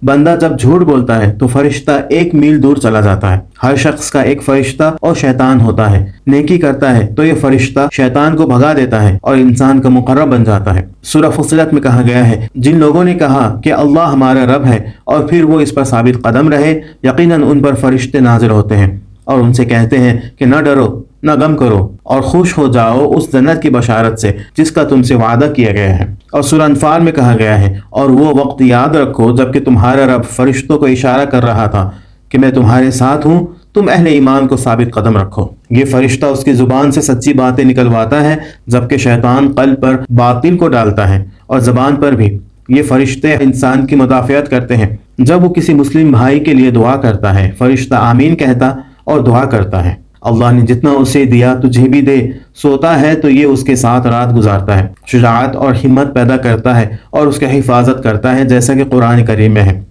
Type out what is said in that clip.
بندہ جب جھوٹ بولتا ہے تو فرشتہ 1 میل دور چلا جاتا ہے۔ ہر شخص کا ایک فرشتہ اور شیطان ہوتا ہے۔ نیکی کرتا ہے تو یہ فرشتہ شیطان کو بھگا دیتا ہے اور انسان کا مقرب بن جاتا ہے۔ سورہ فصلت میں کہا گیا ہے، جن لوگوں نے کہا کہ اللہ ہمارا رب ہے اور پھر وہ اس پر ثابت قدم رہے، یقیناً ان پر فرشتے نازل ہوتے ہیں اور ان سے کہتے ہیں کہ نہ ڈرو، نہ غم کرو اور خوش ہو جاؤ اس جنت کی بشارت سے جس کا تم سے وعدہ کیا گیا ہے۔ اور سورہ انفال میں کہا گیا ہے، اور وہ وقت یاد رکھو جبکہ تمہارا رب فرشتوں کو اشارہ کر رہا تھا کہ میں تمہارے ساتھ ہوں، تم اہل ایمان کو ثابت قدم رکھو۔ یہ فرشتہ اس کی زبان سے سچی باتیں نکلواتا ہے جبکہ شیطان قلب پر باطل کو ڈالتا ہے اور زبان پر بھی۔ یہ فرشتے انسان کی مدافعت کرتے ہیں۔ جب وہ کسی مسلم بھائی کے لیے دعا کرتا ہے، فرشتہ آمین کہتا اور دعا کرتا ہے، اللہ نے جتنا اسے دیا تجھے بھی دے۔ سوتا ہے تو یہ اس کے ساتھ رات گزارتا ہے، شجاعت اور ہمت پیدا کرتا ہے اور اس کی حفاظت کرتا ہے، جیسا کہ قرآن کریم میں ہے۔